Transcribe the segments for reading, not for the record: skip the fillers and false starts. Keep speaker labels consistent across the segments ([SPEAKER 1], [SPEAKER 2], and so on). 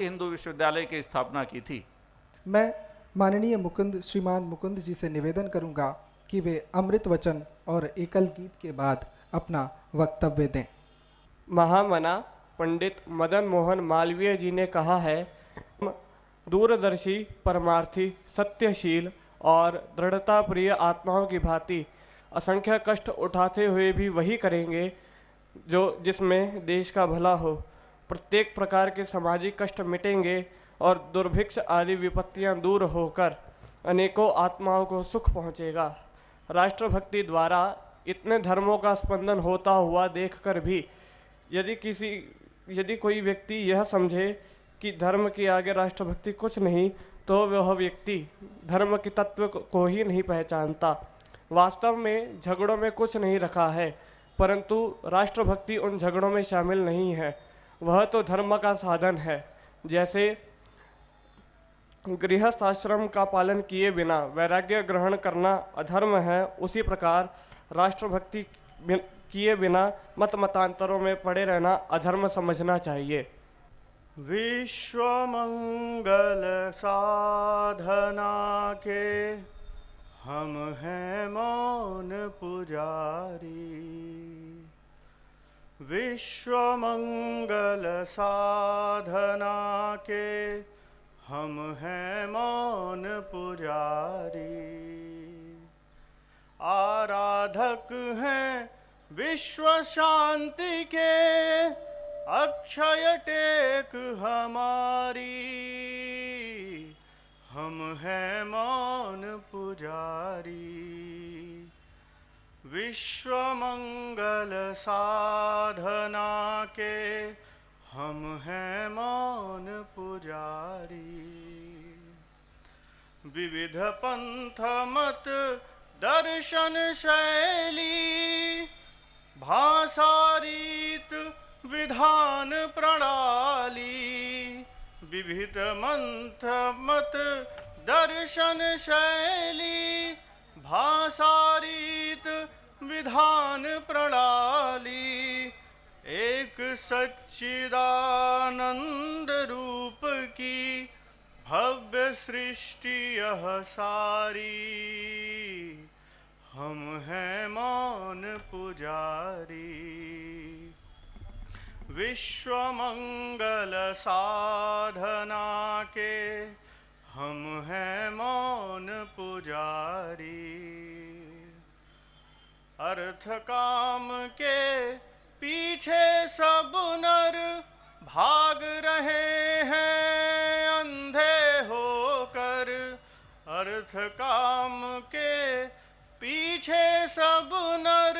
[SPEAKER 1] हिंदू विश्वविद्यालय की स्थापना की थी।
[SPEAKER 2] मैं माननीय श्रीमान मुकुंद जी से निवेदन करूंगा कि वे अमृत वचन और एकल गीत के बाद अपना वक्तव्य दें।
[SPEAKER 3] महामना पंडित मदन मोहन मालवीय जी ने कहा है, हम दूरदर्शी, परमार्थी, सत्यशील और दृढ़ता प्रिय आत्माओं की भांति असंख्य कष्ट उठाते हुए भी वही करेंगे जो जिसमें देश का भला हो। प्रत्येक प्रकार के सामाजिक कष्ट मिटेंगे और दुर्भिक्ष आदि विपत्तियां दूर होकर अनेकों आत्माओं को सुख पहुँचेगा। राष्ट्रभक्ति द्वारा इतने धर्मों का स्पंदन होता हुआ देखकर भी यदि कोई व्यक्ति यह समझे कि धर्म के आगे राष्ट्रभक्ति कुछ नहीं, तो वह व्यक्ति धर्म के तत्व को ही नहीं पहचानता। वास्तव में झगड़ों में कुछ नहीं रखा है, परंतु राष्ट्रभक्ति उन झगड़ों में शामिल नहीं है। वह तो धर्म का साधन है। जैसे गृहस्थ आश्रम का पालन किए बिना वैराग्य ग्रहण करना अधर्म है, उसी प्रकार राष्ट्रभक्ति किए बिना मत मतांतरों में पड़े रहना अधर्म समझना चाहिए।
[SPEAKER 4] विश्व मंगल साधना के हम हैं मौन पुजारी। विश्व मंगल साधना के हम हैं मौन पुजारी। आराधक हैं विश्व शांति के, अक्षय टेक हमारी। हम हैं मौन पुजारी। विश्व मंगल साधना के हम हैं मौन पुजारी। विविध पंथ मत दर्शन शैली, भाषा रीत विधान प्रणाली। विविध मंत्र मत दर्शन शैली, भाषा रीत विधान प्रणाली। एक सच्चिदानंद रूप की भव्य सृष्टि यह सारी। हम हैं मौन पुजारी। विश्व मंगल साधना के हम हैं मौन पुजारी। अर्थ काम के पीछे सब नर भाग रहे हैं अंधे होकर। अर्थ काम के पीछे सब नर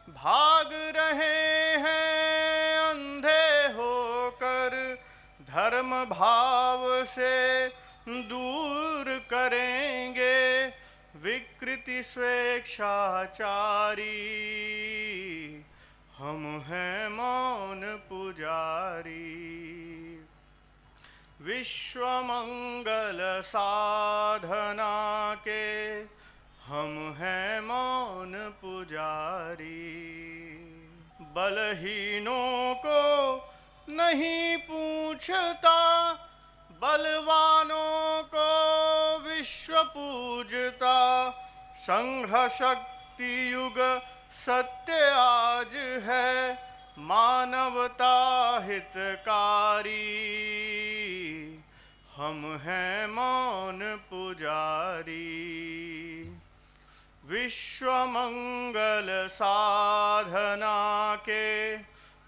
[SPEAKER 4] भाग रहे हैं अंधे होकर। धर्म भाव से दूर करेंगे विकृति स्वेच्छाचारी। हम हैं मौन पुजारी। विश्व मंगल साधना के हम हैं मौन पुजारी। बलहीनों को नहीं पूछता, बलवानों को विश्व पूजता। संघ शक्ति युग सत्य आज है, मानवता हितकारी। हम हैं मौन पुजारी। विश्व मंगल साधना के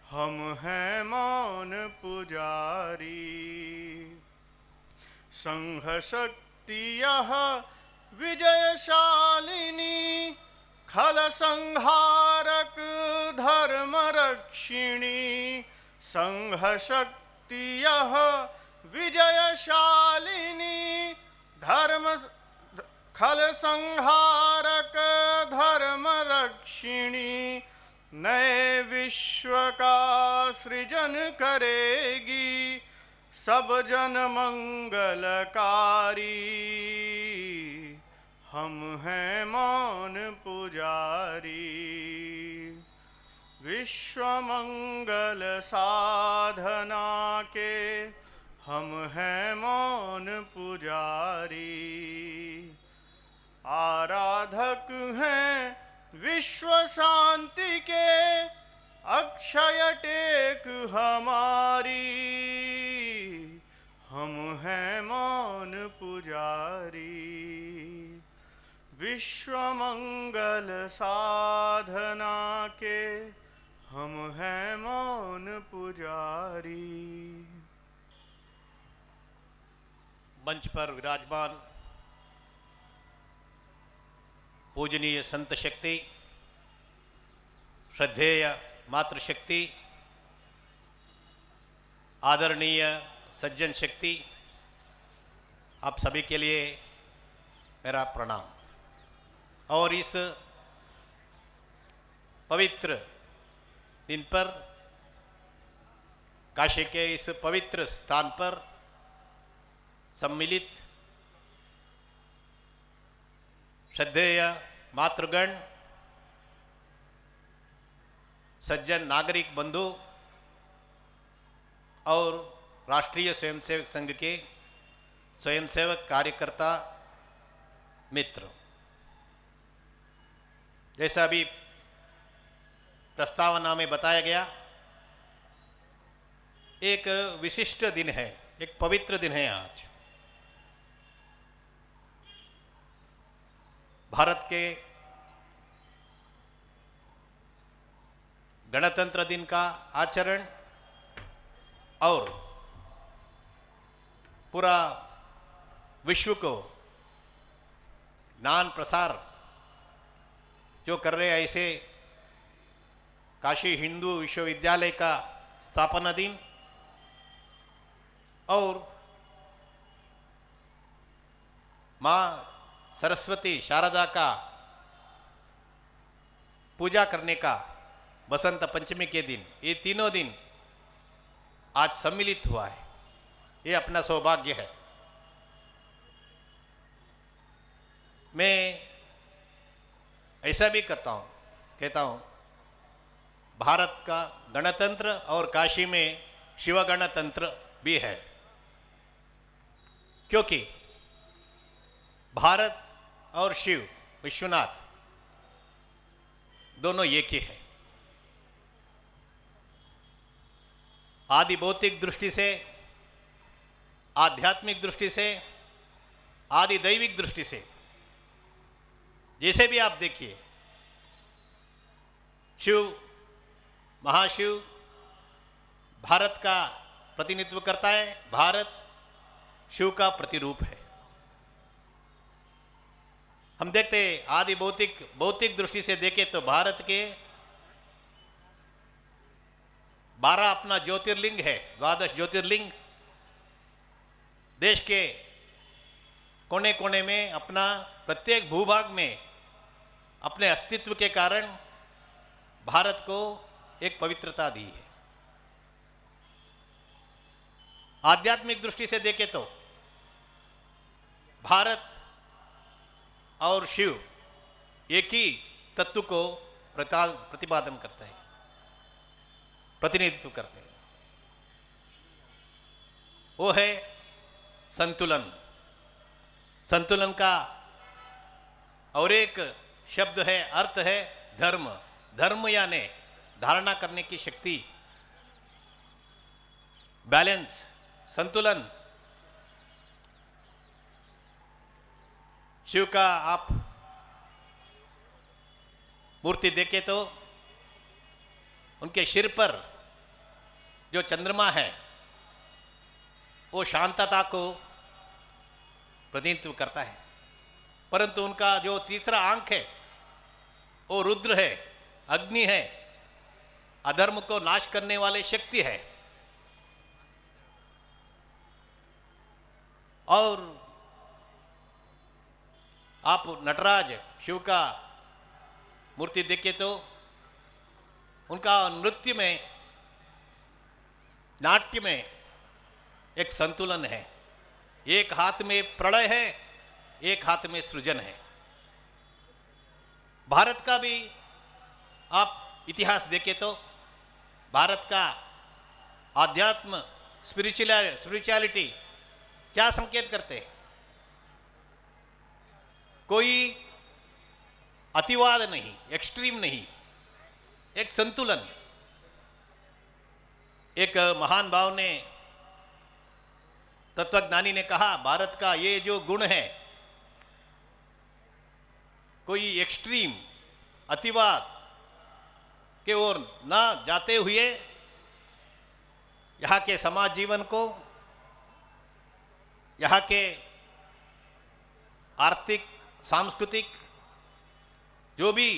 [SPEAKER 4] हम हैं मौन पुजारी। संघ शक्ति यह विजयशालिनी, खल संहारक धर्म रक्षिणी। संघ शक्ति यह विजयशालिनी, खल संहारक धर्म रक्षिणी। नए विश्व का सृजन करेगी, सब जन मंगलकारी। हम हैं मौन पुजारी। विश्व मंगल साधना के हम हैं मौन पुजारी। आराधक हैं विश्व शांति के, अक्षय टेक हमारी। हम हैं मौन पुजारी। विश्व मंगल साधना के, हम हैं मौन पुजारी।
[SPEAKER 5] मंच पर विराजमान पूजनीय संत शक्ति, श्रद्धेय मातृशक्ति, आदरणीय सज्जन शक्ति, आप सभी के लिए मेरा प्रणाम। और इस पवित्र दिन पर, काशी के इस पवित्र स्थान पर सम्मिलित श्रद्धेय मातृगण, सज्जन नागरिक बंधु और राष्ट्रीय स्वयंसेवक संघ के स्वयंसेवक कार्यकर्ता मित्र, जैसा अभी प्रस्तावना में बताया गया, एक विशिष्ट दिन है, एक पवित्र दिन है आज। भारत के गणतंत्र दिन का आचरण और पूरा विश्व को ज्ञान प्रसार जो कर रहे हैं, ऐसे काशी हिंदू विश्वविद्यालय का स्थापना दिन और माँ सरस्वती शारदा का पूजा करने का बसंत पंचमी के दिन, ये तीनों दिन आज सम्मिलित हुआ है। ये अपना सौभाग्य है। मैं ऐसा भी करता हूँ, कहता हूँ, भारत का गणतंत्र और काशी में शिव गणतंत्र भी है, क्योंकि भारत और शिव विश्वनाथ दोनों एक ही है। आदि भौतिक दृष्टि से, आध्यात्मिक दृष्टि से, आदि दैविक दृष्टि से, जैसे भी आप देखिए, शिव महाशिव भारत का प्रतिनिधित्व करता है। भारत शिव का प्रतिरूप है। हम देखते हैं आदि भौतिक दृष्टि से देखें तो भारत के 12 अपना ज्योतिर्लिंग है, 12 ज्योतिर्लिंग देश के कोने कोने में, अपना प्रत्येक भूभाग में अपने अस्तित्व के कारण भारत को एक पवित्रता दी है। आध्यात्मिक दृष्टि से देखें तो भारत और शिव एक ही तत्व को प्रतिपादन करते हैं, प्रतिनिधित्व करते हैं। वो है संतुलन। संतुलन का और एक शब्द है, अर्थ है धर्म। धर्म यानी धारणा करने की शक्ति, बैलेंस, संतुलन। शिव का आप मूर्ति देखें तो उनके सिर पर जो चंद्रमा है वो शांतता को प्रतिनिधित्व करता है, परंतु उनका जो तीसरा आंख है वो रुद्र है, अग्नि है, अधर्म को नाश करने वाले शक्ति है। और आप नटराज शिव का मूर्ति देखें तो उनका नृत्य में, नाट्य में एक संतुलन है। एक हाथ में प्रलय है, एक हाथ में सृजन है। भारत का भी आप इतिहास देखें तो भारत का आध्यात्म स्पिरिचुअलिटी क्या संकेत करते हैं? कोई अतिवाद नहीं, एक्सट्रीम नहीं, एक संतुलन। एक महान भाव ने, तत्वज्ञानी ने कहा, भारत का ये जो गुण है, कोई एक्सट्रीम अतिवाद के ओर ना जाते हुए यहाँ के समाज जीवन को, यहाँ के आर्थिक सांस्कृतिक जो भी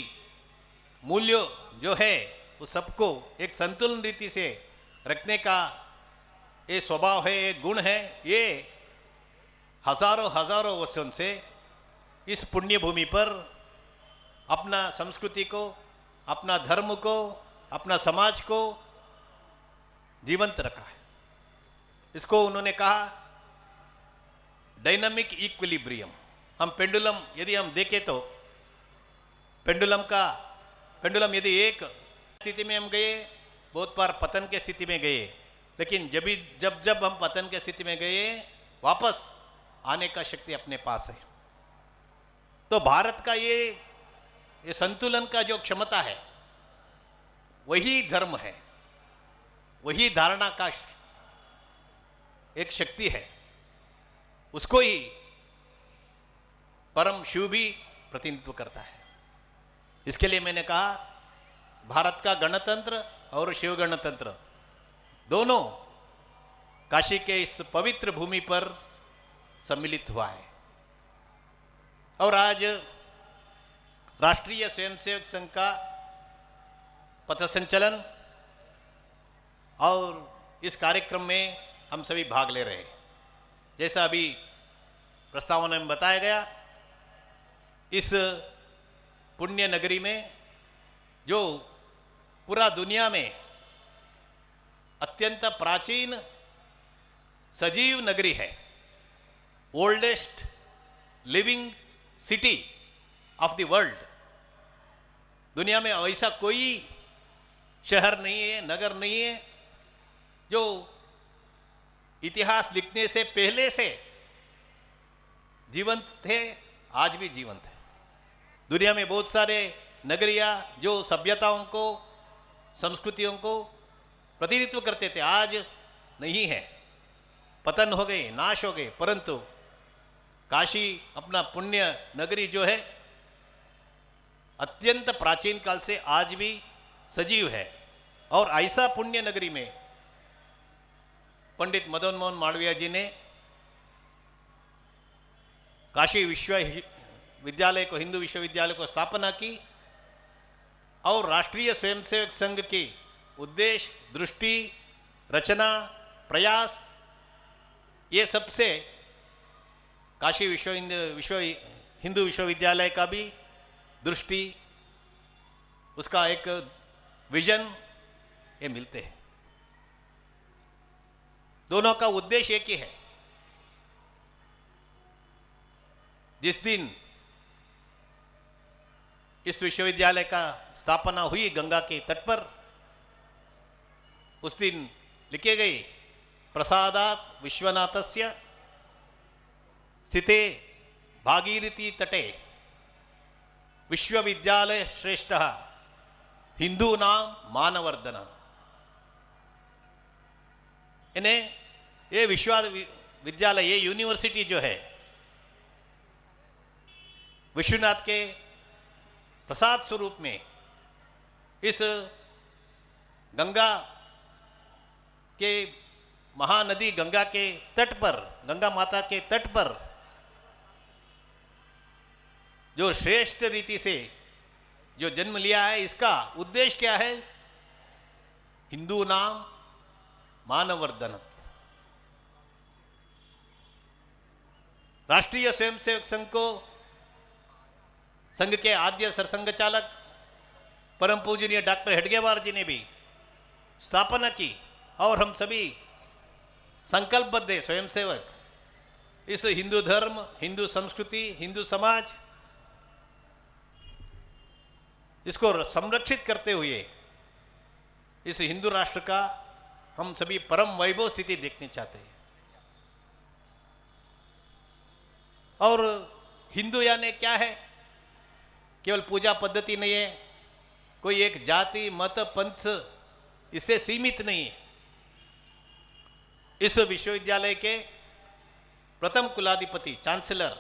[SPEAKER 5] मूल्य जो है उस सबको एक संतुलन रीति से रखने का ये स्वभाव है, ये गुण है। ये हजारों हजारों वर्षों से इस पुण्य भूमि पर अपना संस्कृति को, अपना धर्म को, अपना समाज को जीवंत रखा है। इसको उन्होंने कहा डायनामिक इक्विलिब्रियम। हम पेंडुलम यदि हम देखें तो पेंडुलम यदि एक स्थिति में हम गए, बहुत बार पतन के स्थिति में गए, लेकिन जब हम पतन के स्थिति में गए, वापस आने का शक्ति अपने पास है। तो भारत का ये संतुलन का जो क्षमता है, वही धर्म है, वही धारणा का एक शक्ति है। उसको ही परम शिव भी प्रतिनिधित्व करता है। इसके लिए मैंने कहा भारत का गणतंत्र और शिव गणतंत्र दोनों काशी के इस पवित्र भूमि पर सम्मिलित हुआ है। और आज राष्ट्रीय स्वयंसेवक संघ का पथ संचलन और इस कार्यक्रम में हम सभी भाग ले रहे हैं। जैसा अभी प्रस्तावना में बताया गया, इस पुण्य नगरी में जो पूरा दुनिया में अत्यंत प्राचीन सजीव नगरी है, oldest living city of the world, दुनिया में ऐसा कोई शहर नहीं है, नगर नहीं है जो इतिहास लिखने से पहले से जीवंत थे, आज भी जीवंत है। दुनिया में बहुत सारे नगरियां जो सभ्यताओं को, संस्कृतियों को प्रतिनिधित्व करते थे, आज नहीं है, पतन हो गए, नाश हो गए। परंतु काशी अपना पुण्य नगरी जो है, अत्यंत प्राचीन काल से आज भी सजीव है। और ऐसा पुण्य नगरी में पंडित मदन मोहन मालवीय जी ने काशी विश्वविद्यालय को, हिंदू विश्वविद्यालय को स्थापना की और राष्ट्रीय स्वयंसेवक संघ की उद्देश्य, दृष्टि, रचना, प्रयास, ये सबसे काशी हिंदू विश्वविद्यालय का भी दृष्टि, उसका एक विजन, ये मिलते हैं। दोनों का उद्देश्य एक ही है। जिस दिन इस विश्वविद्यालय का स्थापना हुई गंगा के तट पर, उस दिन लिखे गए प्रसादात विश्वनाथस्य स्थिते भागीरथी तटे विश्वविद्यालय श्रेष्ठ हिंदू नाम मानवर्धन। इन्हें ये विश्वविद्यालय, ये यूनिवर्सिटी जो है, विश्वनाथ के प्रसाद स्वरूप में इस गंगा के महानदी गंगा के तट पर, गंगा माता के तट पर जो श्रेष्ठ रीति से जो जन्म लिया है, इसका उद्देश्य क्या है? हिंदू नाम मानवर्धन। राष्ट्रीय स्वयंसेवक संघ को, संघ के आद्य सरसंघ चालक परम पूजनीय डॉक्टर हेडगेवार जी ने भी स्थापना की और हम सभी संकल्पबद्ध है स्वयंसेवक इस हिंदू धर्म, हिंदू संस्कृति, हिंदू समाज, इसको संरक्षित करते हुए इस हिंदू राष्ट्र का हम सभी परम वैभव स्थिति देखनी चाहते हैं। और हिंदू यानी क्या है? केवल पूजा पद्धति नहीं है, कोई एक जाति मत पंथ इससे सीमित नहीं है। इस विश्वविद्यालय के प्रथम कुलाधिपति चांसलर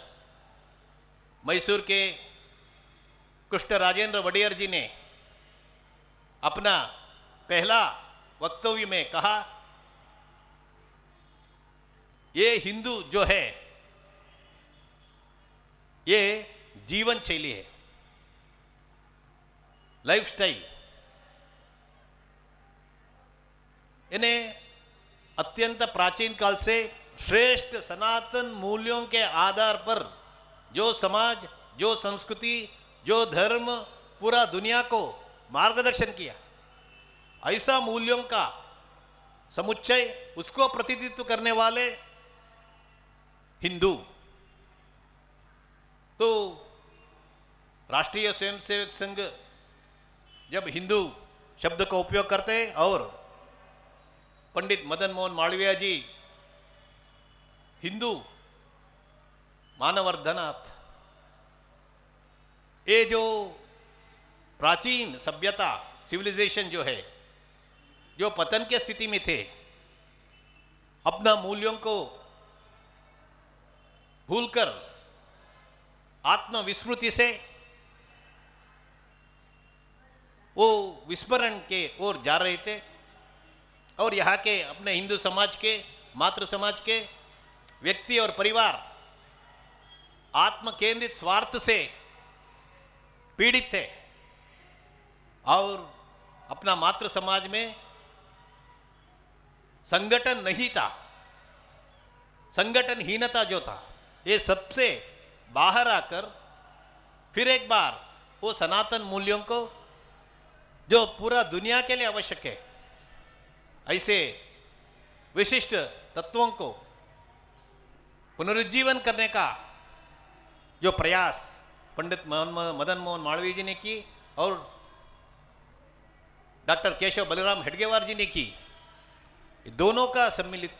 [SPEAKER 5] मैसूर के कृष्ण राजेंद्र वडेयर जी ने अपना पहला वक्तव्य में कहा, ये हिंदू जो है ये जीवन शैली है, लाइफस्टाइल। इन्हें अत्यंत प्राचीन काल से श्रेष्ठ सनातन मूल्यों के आधार पर जो समाज, जो संस्कृति, जो धर्म पूरा दुनिया को मार्गदर्शन किया, ऐसा मूल्यों का समुच्चय, उसको प्रतिनिधित्व करने वाले हिंदू। तो राष्ट्रीय स्वयंसेवक संघ जब हिंदू शब्द का उपयोग करते हैं और पंडित मदन मोहन मालवीय जी हिंदू मानवर्धनार्थ, ये जो प्राचीन सभ्यता सिविलाइजेशन जो है, जो पतन के स्थिति में थे, अपना मूल्यों को भूलकर आत्मविस्मृति से वो विस्मरण के ओर जा रहे थे। और यहाँ के अपने हिंदू समाज के, मातृ समाज के व्यक्ति और परिवार आत्म केंद्रित स्वार्थ से पीड़ित थे और अपना मातृ समाज में संगठन नहीं था, संगठनहीनता जो था, ये सबसे बाहर आकर फिर एक बार वो सनातन मूल्यों को जो पूरा दुनिया के लिए आवश्यक है, ऐसे विशिष्ट तत्वों को पुनरुज्जीवन करने का जो प्रयास पंडित मदन मोहन मालवीय जी ने की और डॉक्टर केशव बलराम हेडगेवार जी ने की, दोनों का सम्मिलित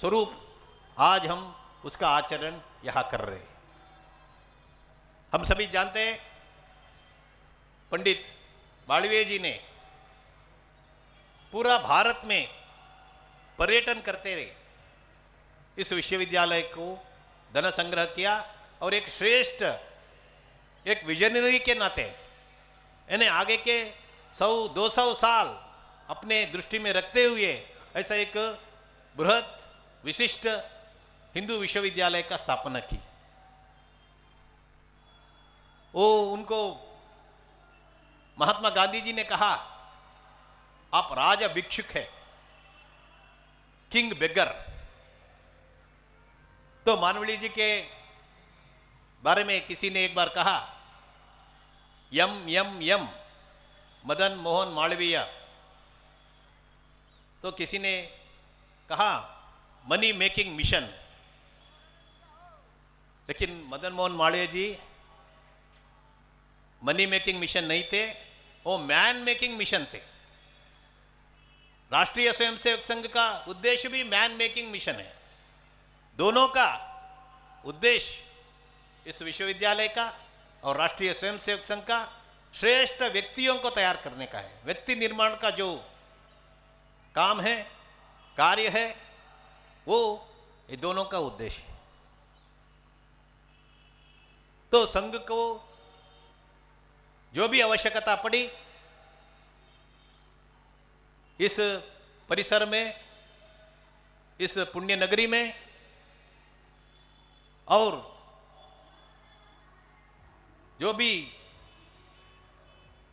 [SPEAKER 5] स्वरूप आज हम उसका आचरण यहाँ कर रहे हैं। हम सभी जानते हैं पंडित मालवीय जी ने पूरा भारत में पर्यटन करते रहे, इस विश्वविद्यालय को धन संग्रह किया और एक श्रेष्ठ, एक विजनरी के नाते इन्हें आगे के 100-200 साल अपने दृष्टि में रखते हुए ऐसा एक बृहत विशिष्ट हिंदू विश्वविद्यालय का स्थापना की। वो उनको महात्मा गांधी जी ने कहा, आप राजा भिक्षुक है, किंग बेगर। तो मानवली जी के बारे में किसी ने एक बार कहा, यम यम यम मदन मोहन मालवीय। तो किसी ने कहा मनी मेकिंग मिशन, लेकिन मदन मोहन मालवीय जी मनी मेकिंग मिशन नहीं थे, वो मैन मेकिंग मिशन थे। राष्ट्रीय स्वयंसेवक संघ का उद्देश्य भी मैन मेकिंग मिशन है। दोनों का उद्देश्य इस विश्वविद्यालय का और राष्ट्रीय स्वयंसेवक संघ का श्रेष्ठ व्यक्तियों को तैयार करने का है। व्यक्ति निर्माण का जो काम है, कार्य है, वो ये दोनों का उद्देश्य है। तो संघ को जो भी आवश्यकता पड़ी इस परिसर में, इस पुण्य नगरी में, और जो भी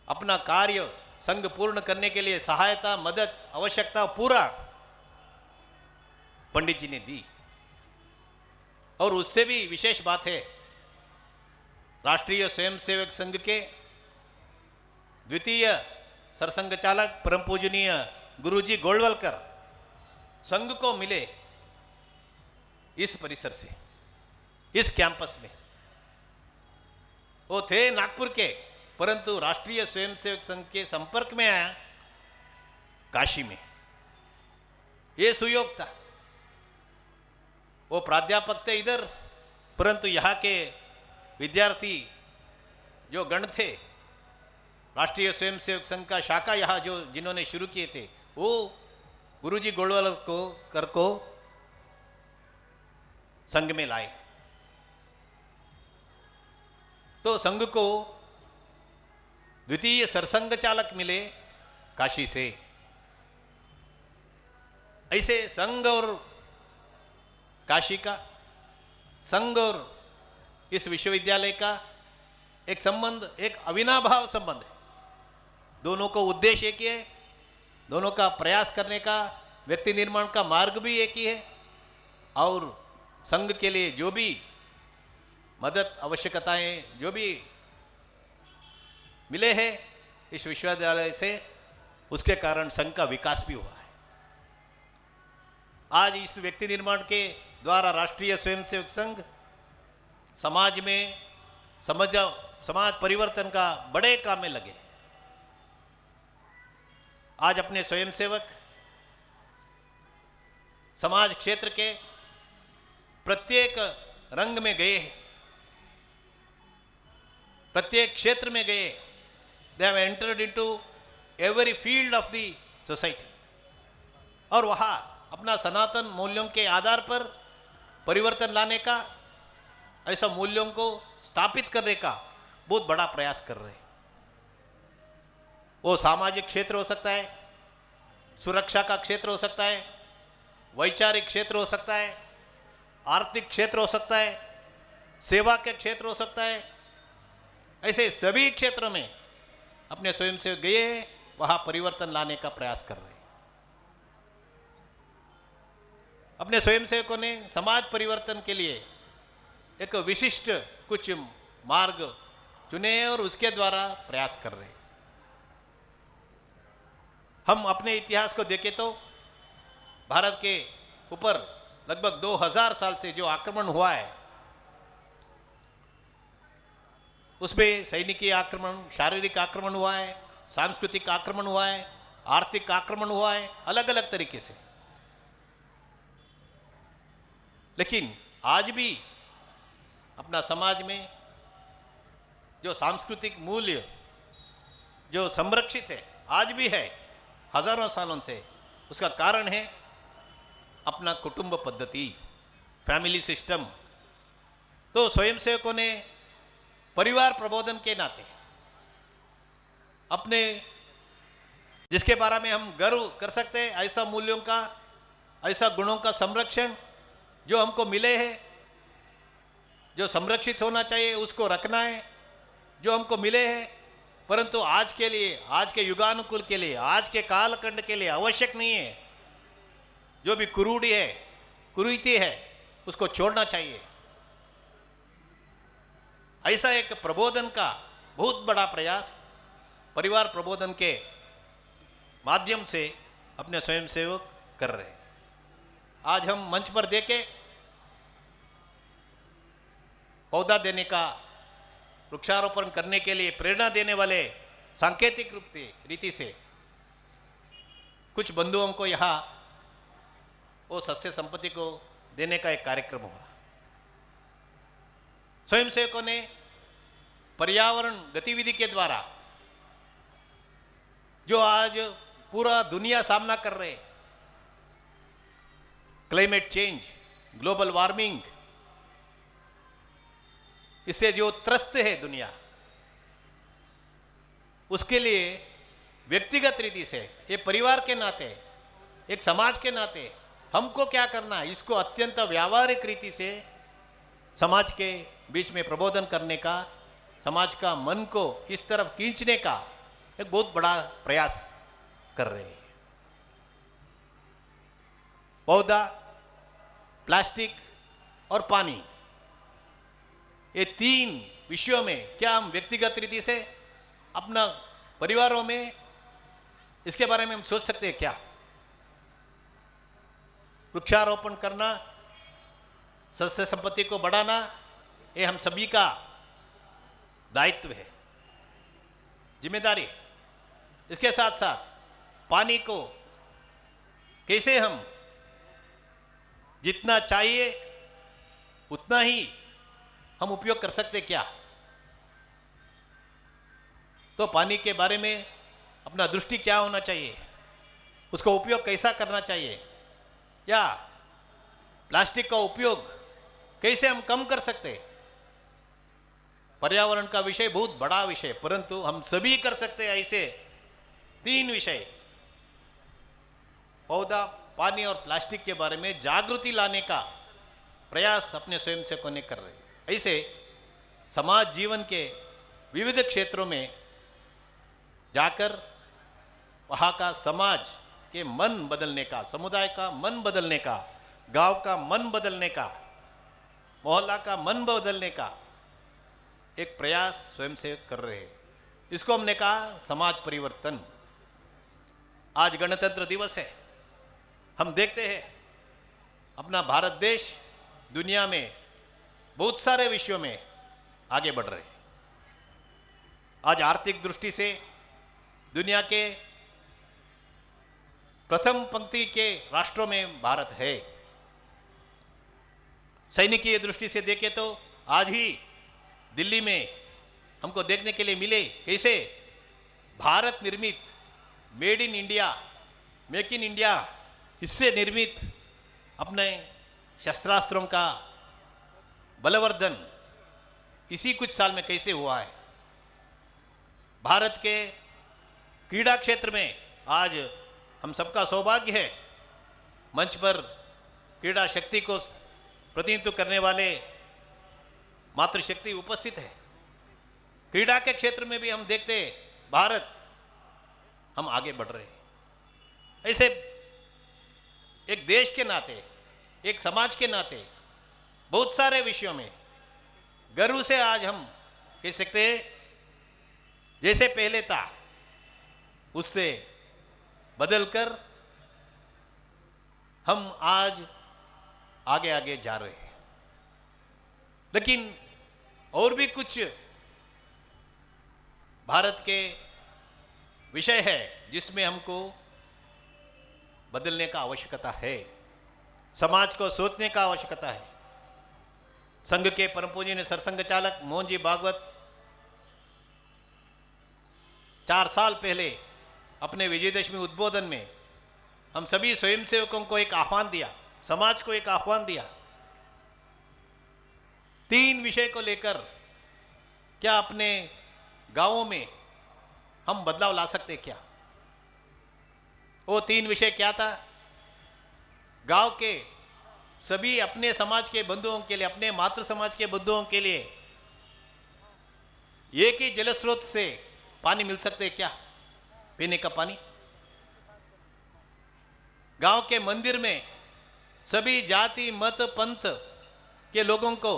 [SPEAKER 5] अपना कार्य संघ पूर्ण करने के लिए सहायता, मदद, आवश्यकता पूरा पंडित जी ने दी। और उससे भी विशेष बात है, राष्ट्रीय स्वयंसेवक संघ के द्वितीय सरसंघ चालक परम पूजनीय गुरुजी गोलवलकर संघ को मिले इस परिसर से, इस कैंपस में। वो थे नागपुर के, परंतु राष्ट्रीय स्वयंसेवक संघ के संपर्क में आया काशी में। ये सुयोग था। वो प्राध्यापक थे इधर, परंतु यहाँ के विद्यार्थी जो गण थे, राष्ट्रीय स्वयंसेवक संघ का शाखा यहाँ जो जिन्होंने शुरू किए थे, वो गुरुजी गोलवालकर को संघ में लाए। तो संघ को द्वितीय सरसंघ चालक मिले काशी से। ऐसे संघ और काशी का, संघ और इस विश्वविद्यालय का एक संबंध, एक अविनाभाव संबंध है। दोनों को उद्देश्य एक ही है, दोनों का प्रयास करने का, व्यक्ति निर्माण का मार्ग भी एक ही है। और संघ के लिए जो भी मदद आवश्यकताएं जो भी मिले हैं इस विश्वविद्यालय से, उसके कारण संघ का विकास भी हुआ है। आज इस व्यक्ति निर्माण के द्वारा राष्ट्रीय स्वयंसेवक संघ समाज में समाज परिवर्तन का बड़े काम में लगे। आज अपने स्वयंसेवक समाज क्षेत्र के प्रत्येक रंग में गए, प्रत्येक क्षेत्र में गए। They have entered into every field of the society, और वहाँ अपना सनातन मूल्यों के आधार पर परिवर्तन लाने का, ऐसा मूल्यों को स्थापित करने का बहुत बड़ा प्रयास कर रहे हैं। वो सामाजिक क्षेत्र हो सकता है, सुरक्षा का क्षेत्र हो सकता है, वैचारिक क्षेत्र हो सकता है, आर्थिक क्षेत्र हो सकता है, सेवा के क्षेत्र हो सकता है। ऐसे सभी क्षेत्रों में अपने स्वयं से गए, वहां परिवर्तन लाने का प्रयास कर रहे हैं। अपने स्वयंसेवकों ने समाज परिवर्तन के लिए एक विशिष्ट कुछ मार्ग चुने और उसके द्वारा प्रयास कर रहे हैं। हम अपने इतिहास को देखें तो भारत के ऊपर लगभग 2000 साल से जो आक्रमण हुआ है, उसमें सैनिकी आक्रमण, शारीरिक आक्रमण हुआ है, सांस्कृतिक आक्रमण हुआ है, आर्थिक आक्रमण हुआ है, अलग अलग तरीके से। लेकिन आज भी अपना समाज में जो सांस्कृतिक मूल्य जो संरक्षित है, आज भी है हजारों सालों से। उसका कारण है अपना कुटुंब पद्धति, फैमिली सिस्टम। तो स्वयंसेवकों ने परिवार प्रबोधन के नाते अपने, जिसके बारे में हम गर्व कर सकते हैं, ऐसा मूल्यों का, ऐसा गुणों का संरक्षण जो हमको मिले हैं, जो संरक्षित होना चाहिए उसको रखना है, जो हमको मिले हैं, परंतु आज के लिए, आज के युगानुकूल के लिए, आज के कालखंड के लिए आवश्यक नहीं है। जो भी कुरूढ़ी है, कुरीति है, उसको छोड़ना चाहिए। ऐसा एक प्रबोधन का बहुत बड़ा प्रयास परिवार प्रबोधन के माध्यम से अपने स्वयंसेवक कर रहे हैं। आज हम मंच पर देखे पौधा देने का, वृक्षारोपण करने के लिए प्रेरणा देने वाले सांकेतिक रूप से रीति से कुछ बंधुओं को यहाँ वो सस्य संपत्ति को देने का एक कार्यक्रम हुआ। स्वयंसेवकों ने पर्यावरण गतिविधि के द्वारा जो आज पूरा दुनिया सामना कर रहे, क्लाइमेट चेंज, ग्लोबल वार्मिंग, इससे जो त्रस्त है दुनिया, उसके लिए व्यक्तिगत रीति से, ये परिवार के नाते, एक समाज के नाते हमको क्या करना है, इसको अत्यंत व्यावहारिक रीति से समाज के बीच में प्रबोधन करने का, समाज का मन को इस तरफ खींचने का एक बहुत बड़ा प्रयास कर रहे हैं। पौधा, प्लास्टिक और पानी, ये तीन विषयों में क्या हम व्यक्तिगत रीति से अपना परिवारों में इसके बारे में हम सोच सकते हैं क्या? वृक्षारोपण करना, सस्य संपत्ति को बढ़ाना, ये हम सभी का दायित्व है, जिम्मेदारी है। इसके साथ साथ पानी को कैसे हम जितना चाहिए उतना ही हम उपयोग कर सकते क्या? तो पानी के बारे में अपना दृष्टि क्या होना चाहिए, उसका उपयोग कैसा करना चाहिए, या प्लास्टिक का उपयोग कैसे हम कम कर सकते? पर्यावरण का विषय बहुत बड़ा विषय, परंतु हम सभी कर सकते हैं ऐसे 3 विषय, पौधा, पानी और प्लास्टिक के बारे में जागृति लाने का प्रयास अपने स्वयंसेवकों ने कर रहे हैं। ऐसे समाज जीवन के विविध क्षेत्रों में जाकर वहाँ का समाज के मन बदलने का, समुदाय का मन बदलने का, गांव का मन बदलने का, मोहल्ला का मन बदलने का एक प्रयास स्वयंसेवक कर रहे हैं। इसको हमने कहा समाज परिवर्तन। आज गणतंत्र दिवस है। हम देखते हैं अपना भारत देश दुनिया में बहुत सारे विषयों में आगे बढ़ रहे हैं। आज आर्थिक दृष्टि से दुनिया के प्रथम पंक्ति के राष्ट्रों में भारत है। सैनिकीय दृष्टि से देखें तो आज ही दिल्ली में हमको देखने के लिए मिले कैसे भारत निर्मित, made in India, make in India, इससे निर्मित अपने शस्त्रास्त्रों का बलवर्धन इसी कुछ साल में कैसे हुआ है। भारत के क्रीड़ा क्षेत्र में आज हम सबका सौभाग्य है, मंच पर क्रीड़ा शक्ति को प्रतिनिधित्व करने वाले मातृशक्ति उपस्थित है। क्रीड़ा के क्षेत्र में भी हम देखते भारत, हम आगे बढ़ रहे हैं। ऐसे एक देश के नाते, एक समाज के नाते बहुत सारे विषयों में गर्व से आज हम कह सकते हैं जैसे पहले था उससे बदलकर हम आज आगे आगे जा रहे हैं। लेकिन और भी कुछ भारत के विषय है जिसमें हमको बदलने का आवश्यकता है, समाज को सोचने का आवश्यकता है। संघ के परम पूज्य सरसंघ चालक मोहन जी भागवत 4 साल पहले अपने विजयदशमी उद्बोधन में हम सभी स्वयंसेवकों को एक आह्वान दिया, समाज को एक आह्वान दिया, 3 विषय को लेकर क्या अपने गांवों में हम बदलाव ला सकते क्या? वो 3 विषय क्या था? गांव के सभी अपने समाज के बंधुओं के लिए, अपने मातृ समाज के बंधुओं के लिए एक ही जल स्रोत से पानी मिल सकते क्या? पीने का पानी। गांव के मंदिर में सभी जाति मत पंथ के लोगों को,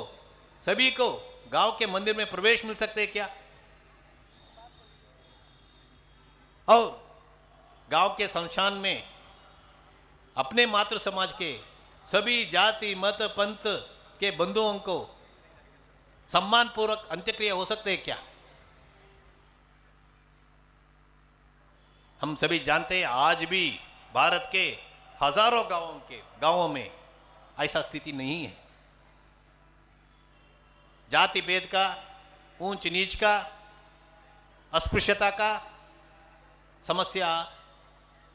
[SPEAKER 5] सभी को गांव के मंदिर में प्रवेश मिल सकते क्या? और गांव के शमशान में अपने मातृ समाज के सभी जाति मत पंथ के बंधुओं को सम्मान पूर्वक अंत्यक्रिया हो सकते हैं क्या? हम सभी जानते हैं आज भी भारत के हजारों गांवों में ऐसा स्थिति नहीं है। जाति भेद का, ऊंच नीच का, अस्पृश्यता का समस्या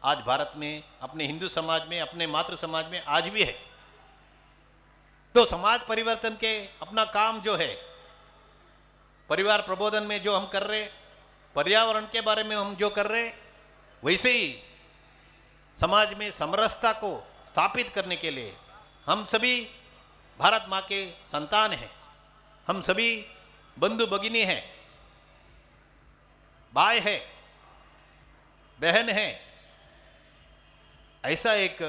[SPEAKER 5] आज भारत में, अपने हिंदू समाज में, अपने मातृ समाज में आज भी है। तो समाज परिवर्तन के अपना काम जो है, परिवार प्रबोधन में जो हम कर रहे, पर्यावरण के बारे में हम जो कर रहे, वैसे ही समाज में समरसता को स्थापित करने के लिए हम सभी भारत माँ के संतान हैं, हम सभी बंधु भगिनी हैं, भाई है, बहन है। ऐसा एक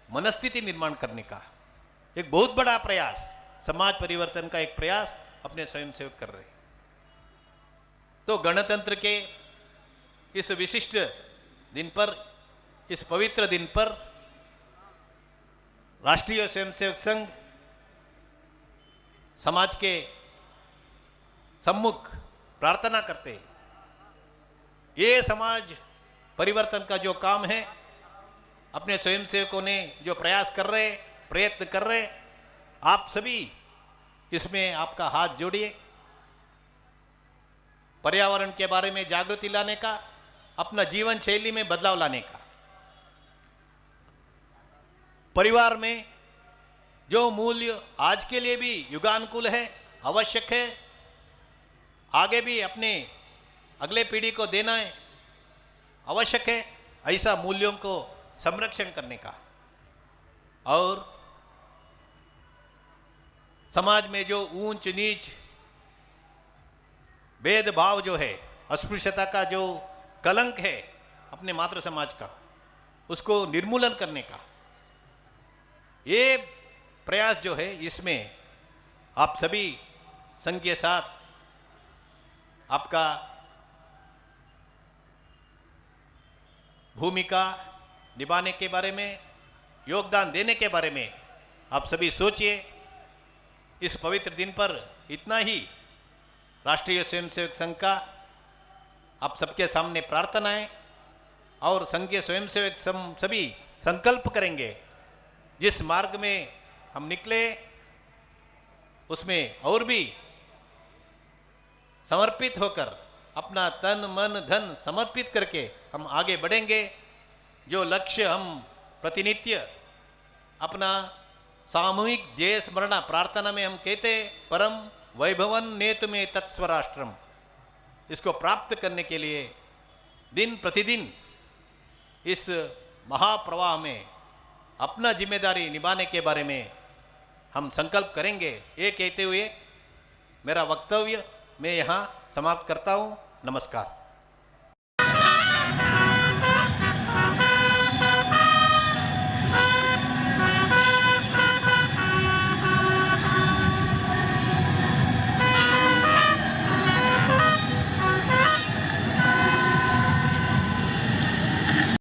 [SPEAKER 5] मनस्थिति निर्माण करने का एक बहुत बड़ा प्रयास, समाज परिवर्तन का एक प्रयास अपने स्वयंसेवक कर रहे हैं। तो गणतंत्र के इस विशिष्ट दिन पर, इस पवित्र दिन पर राष्ट्रीय स्वयंसेवक संघ समाज के सम्मुख प्रार्थना करते, ये समाज परिवर्तन का जो काम है अपने स्वयंसेवकों ने जो प्रयास कर रहे, प्रयत्न कर रहे, आप सभी इसमें आपका हाथ जोड़िए। पर्यावरण के बारे में जागृति लाने का, अपना जीवन शैली में बदलाव लाने का, परिवार में जो मूल्य आज के लिए भी युगानुकूल है, आवश्यक है, आगे भी अपने अगले पीढ़ी को देना है, आवश्यक है, ऐसा मूल्यों को संरक्षण करने का। और समाज में जो ऊंच नीच भेदभाव जो है, अस्पृश्यता का जो कलंक है अपने मातृ समाज का, उसको निर्मूलन करने का ये प्रयास जो है, इसमें आप सभी संघ के साथ आपका भूमिका निभाने के बारे में, योगदान देने के बारे में आप सभी सोचिए। इस पवित्र दिन पर इतना ही राष्ट्रीय स्वयंसेवक संघ का आप सबके सामने प्रार्थना है, और संघीय स्वयंसेवक सभी संकल्प करेंगे जिस मार्ग में हम निकले उसमें और भी समर्पित होकर, अपना तन मन धन समर्पित करके हम आगे बढ़ेंगे। जो लक्ष्य हम प्रतिनित्य अपना सामूहिक जय स्मरणा प्रार्थना में हम कहते, परम वैभवन नेतु में तत्स्वराष्ट्रम, इसको प्राप्त करने के लिए दिन प्रतिदिन इस महाप्रवाह में अपना जिम्मेदारी निभाने के बारे में हम संकल्प करेंगे। ये कहते हुए मेरा वक्तव्य मैं यहाँ समाप्त करता हूँ। नमस्कार।